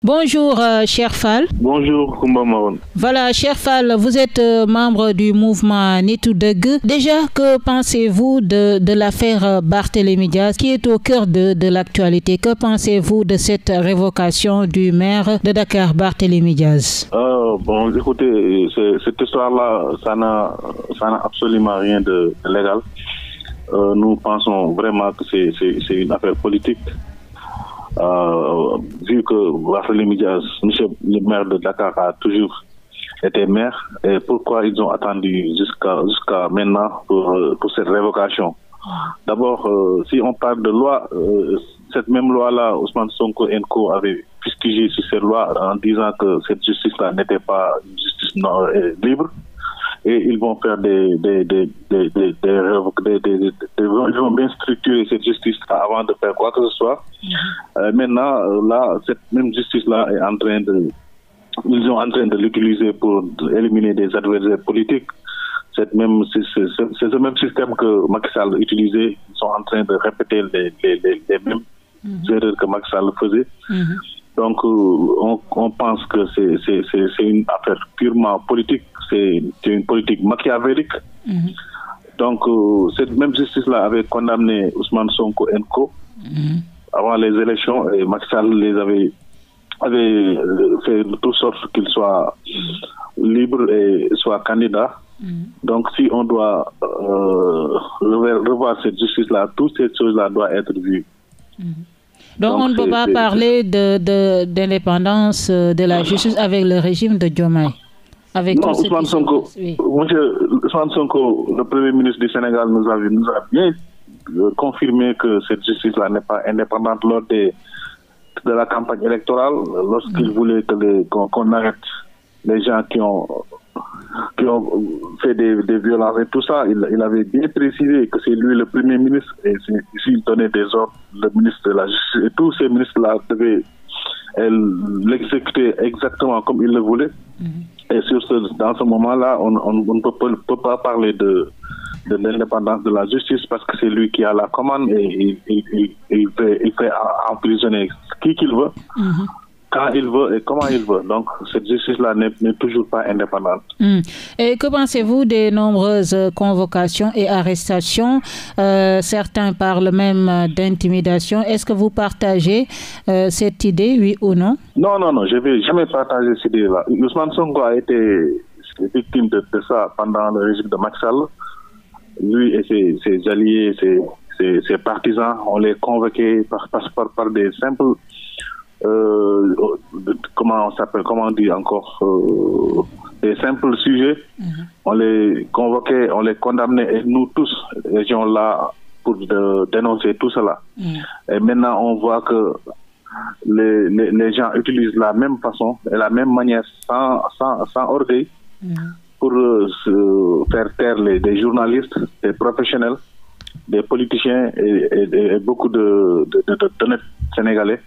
Bonjour, cher Fall. Bonjour, Koumba Maron. Voilà, cher Fall, vous êtes membre du mouvement Nitu Deug. Déjà, que pensez-vous de l'affaire Barthélémy Diaz qui est au cœur de l'actualité? Que pensez-vous de cette révocation du maire de Dakar, Barthélémy Diaz? Bon, écoutez, cette histoire-là, ça n'a absolument rien de légal. Nous pensons vraiment que c'est une affaire politique. Vu que Barthélémy Diaz, monsieur le maire de Dakar, a toujours été maire, et pourquoi ils ont attendu jusqu'à maintenant pour cette révocation? D'abord, si on parle de loi, cette même loi-là, Ousmane Sonko & Co avait fustigé sur cette loi en disant que cette justice-là n'était pas une justice libre. Et ils vont faire ils vont bien structurer cette justice avant de faire quoi que ce soit. Maintenant, là, cette même justice-là est ils sont en train de l'utiliser pour éliminer des adversaires politiques. C'est ce même système que Macky Sall utilisait. Ils sont en train de répéter les mêmes erreurs que Macky Sall faisait. Donc, on pense que c'est une affaire purement politique. C'est une politique machiavélique. Donc, cette même justice-là avait condamné Ousmane Sonko & Co. Avant les élections, et Macky Sall les avait fait de toute sorte qu'ils soient libres et soient candidats. Donc, si on doit revoir cette justice-là, toutes ces choses-là doivent être vues. Donc, on ne peut pas parler d'indépendance de la justice avec le régime de Diomaye. Non, Ousmane Sonko, Ousmane Sonko, le Premier ministre du Sénégal, nous a bien confirmé que cette justice-là n'est pas indépendante lors de la campagne électorale, lorsqu'il voulait qu'on arrête les gens qui ont fait des violences et tout ça. Il avait bien précisé que c'est lui le Premier ministre et s'il donnait des ordres, le ministre de la Justice et tous ces ministres-là devaient l'exécuter exactement comme il le voulait. Et dans ce moment-là, on ne peut pas parler de l'indépendance de la justice parce que c'est lui qui a la commande et il fait emprisonner qui qu'il veut, quand il veut et comment il veut. Donc, cette justice-là n'est toujours pas indépendante. Et que pensez-vous des nombreuses convocations et arrestations? Certains parlent même d'intimidation. Est-ce que vous partagez cette idée, oui ou non? Non, je ne vais jamais partager cette idée-là. Ousmane Sonko a été victime de ça pendant le régime de Macky Sall. Lui et ses alliés, ses partisans, on les convoquait par des simples... comment on dit encore, des simples sujets. On les convoquait, on les condamnait et nous tous étions là pour dénoncer tout cela. Et maintenant on voit que les gens utilisent la même façon et la même manière sans orgueil pour faire taire des journalistes, des professionnels, des politiciens et beaucoup d'honnêtes Sénégalais.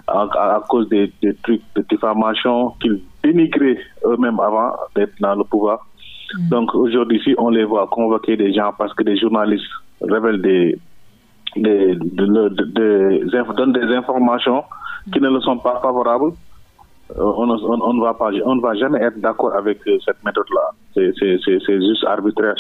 À cause des trucs de diffamation qu'ils dénigraient eux-mêmes avant d'être dans le pouvoir. Donc aujourd'hui, si on les voit convoquer des gens parce que des journalistes révèlent donnent des informations qui ne le sont pas favorables, on ne va jamais être d'accord avec cette méthode-là. C'est juste arbitraire.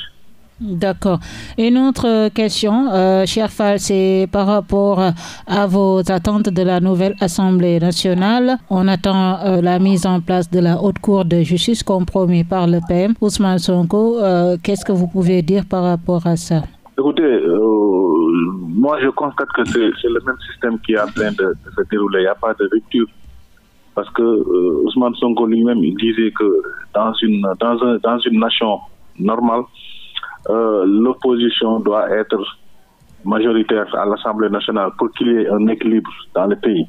D'accord. Une autre question, cher Fall, c'est par rapport à vos attentes de la nouvelle Assemblée nationale. On attend la mise en place de la Haute Cour de justice comme promis par le PM, Ousmane Sonko. Qu'est-ce que vous pouvez dire par rapport à ça? Écoutez, moi je constate que c'est le même système qui est en train de se dérouler. Il n'y a pas de rupture. Parce que Ousmane Sonko lui-même, il disait que dans une nation normale, l'opposition doit être majoritaire à l'Assemblée nationale pour qu'il y ait un équilibre dans le pays.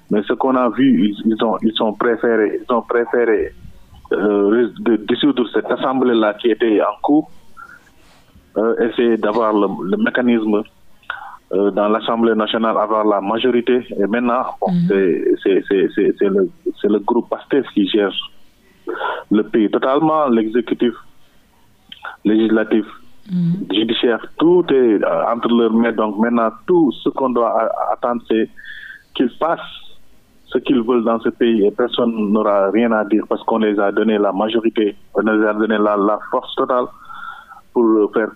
Mais ce qu'on a vu, ils ont préféré dissoudre cette assemblée-là qui était en cours, essayer d'avoir le mécanisme dans l'Assemblée nationale, avoir la majorité. Et maintenant, c'est le groupe PASTEF qui gère le pays totalement, l'exécutif, législatif, judiciaire, tout est entre leurs mains. Donc maintenant, tout ce qu'on doit attendre, c'est qu'ils fassent ce qu'ils veulent dans ce pays et personne n'aura rien à dire parce qu'on les a donné la majorité, on les a donné la force totale pour faire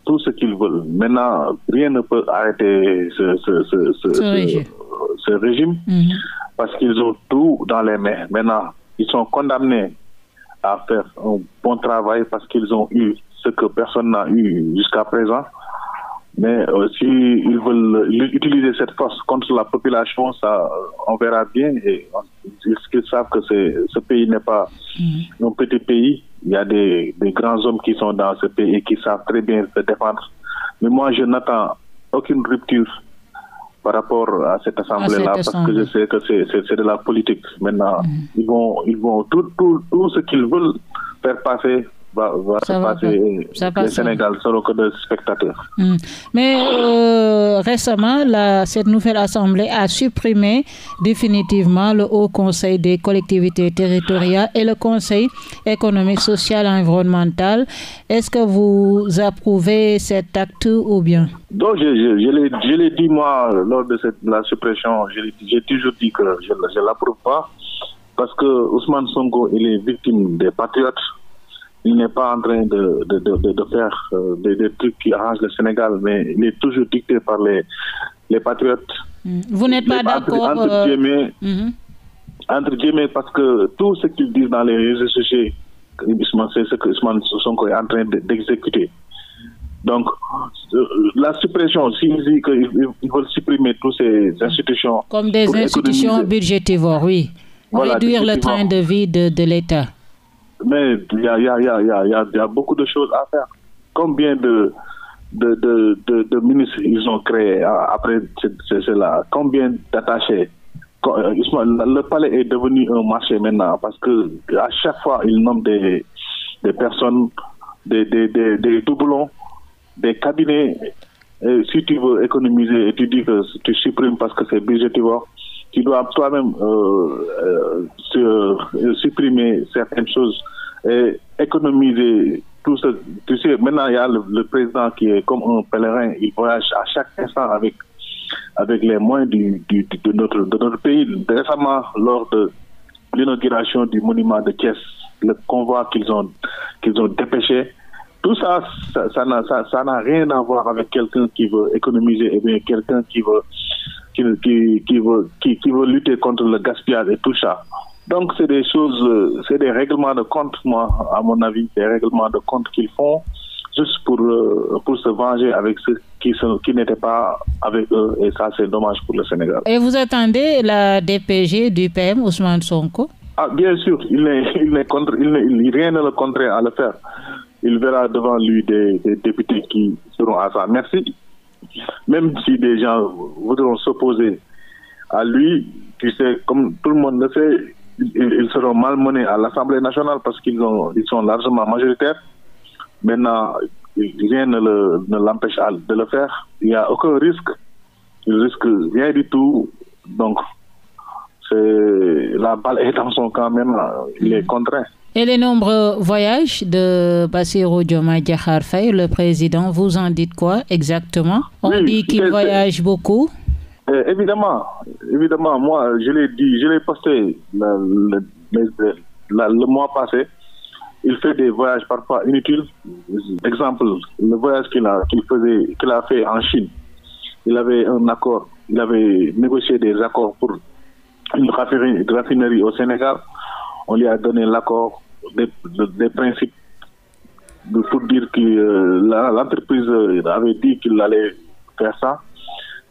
tout ce qu'ils veulent. Maintenant, rien ne peut arrêter ce régime parce qu'ils ont tout dans les mains. Maintenant, ils sont condamnés à faire un bon travail parce qu'ils ont eu ce que personne n'a eu jusqu'à présent. Mais s'ils veulent utiliser cette force contre la population, ça, on verra bien. Et ils savent que ce pays n'est pas un petit pays. Il y a des grands hommes qui sont dans ce pays et qui savent très bien se défendre. Mais moi, je n'attends aucune rupture par rapport à cette assemblée-là, parce que je sais que c'est de la politique. Maintenant, ils vont tout ce qu'ils veulent faire passer va se passer. Les Sénégal seront que des spectateurs. Mais récemment, cette nouvelle assemblée a supprimé définitivement le Haut Conseil des collectivités territoriales et le Conseil économique, social et environnemental. Est-ce que vous approuvez cet acte ou bien? Donc, je l'ai dit moi lors de la suppression, j'ai toujours dit que je ne l'approuve pas parce que Ousmane Sonko, il est victime des patriotes. Il n'est pas en train de faire des trucs qui arrangent le Sénégal, mais il est toujours dicté par les patriotes. Vous n'êtes pas d'accord entre guillemets, parce que tout ce qu'ils disent dans les réseaux sociaux, c'est ce que Ousmane Sonko est en train d'exécuter. Donc, la suppression, s'ils disent qu'ils veulent supprimer toutes ces institutions... Comme des institutions budgétivores, oui. Voilà, réduire le train de vie de l'État. Mais il y a beaucoup de choses à faire. Combien de ministres ils ont créés après cela? Combien d'attachés? Le palais est devenu un marché maintenant parce que à chaque fois ils nomment des personnes, des doublons, des cabinets. Et si tu veux économiser et tu dis que tu supprimes parce que c'est budgétivore, tu dois toi-même supprimer certaines choses et économiser tout ce... Tu sais, maintenant, il y a le président qui est comme un pèlerin. Il voyage à chaque instant avec les moyens de notre pays. Récemment, lors de l'inauguration du monument de Thiès, le convoi qu'ils ont dépêché, tout ça, ça n'a rien à voir avec quelqu'un qui veut économiser, et bien quelqu'un qui veut lutter contre le gaspillage et tout ça. Donc c'est des choses, c'est des règlements de compte, moi, à mon avis, des règlements de compte qu'ils font juste pour se venger avec ceux qui n'étaient pas avec eux, et ça c'est dommage pour le Sénégal. Et vous attendez la DPG du PM Ousmane Sonko? Ah, bien sûr, rien ne le contraint à le faire. Il verra devant lui des députés qui seront à sa merci. Même si des gens voudront s'opposer à lui, tu sais, comme tout le monde le sait, ils seront malmenés à l'Assemblée nationale parce qu'ils sont largement majoritaires. Maintenant, rien ne l'empêche de le faire. Il n'y a aucun risque. Il risque rien du tout. Donc, la balle est dans son camp maintenant. Il est contraint. Et les nombreux voyages de Bassirou Diomaye Diakhar Faye, le président, vous en dites quoi exactement? On dit qu'il voyage beaucoup. Évidemment, moi je l'ai dit, je l'ai posté le mois passé. Il fait des voyages parfois inutiles. Exemple, le voyage qu'il a fait en Chine. Il avait un accord, il avait négocié des accords pour une raffinerie au Sénégal. On lui a donné l'accord des principes pour dire que l'entreprise avait dit qu'il allait faire ça.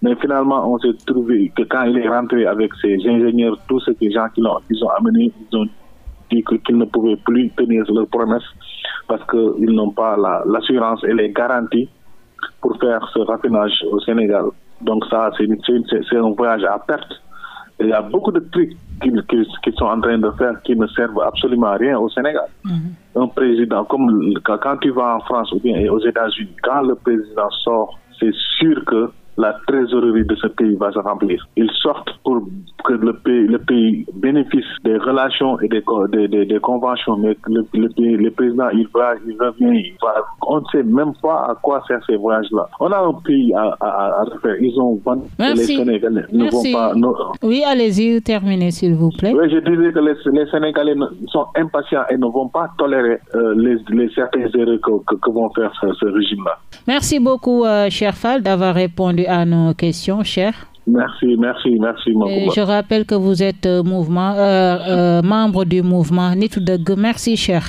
Mais finalement, on s'est trouvé que quand il est rentré avec ses ingénieurs, tous ces gens qu'ils ont amenés, ils ont dit qu'ils ne pouvaient plus tenir leurs promesses parce qu'ils n'ont pas l'assurance et les garanties pour faire ce raffinage au Sénégal. Donc ça, c'est un voyage à perte. Et il y a beaucoup de trucs qu'ils sont en train de faire qui ne servent absolument à rien au Sénégal. Un président, comme quand tu vas en France ou bien aux États-Unis, quand le président sort, c'est sûr que la trésorerie de ce pays va se remplir. Ils sortent pour que le pays bénéficie des relations et des conventions, mais le président, il revient, on ne sait même pas à quoi sert ces voyages-là. On a un pays à refaire. Ils ont vendu les Sénégalais. Merci. Oui, allez-y, terminez s'il vous plaît. Oui, je disais que les Sénégalais sont impatients et ne vont pas tolérer les certaines erreurs que vont faire ce régime-là. Merci beaucoup, cher Fall, d'avoir répondu à nos questions, cher. Merci. Je rappelle que vous êtes membre du mouvement Nitu Deug. Merci, cher.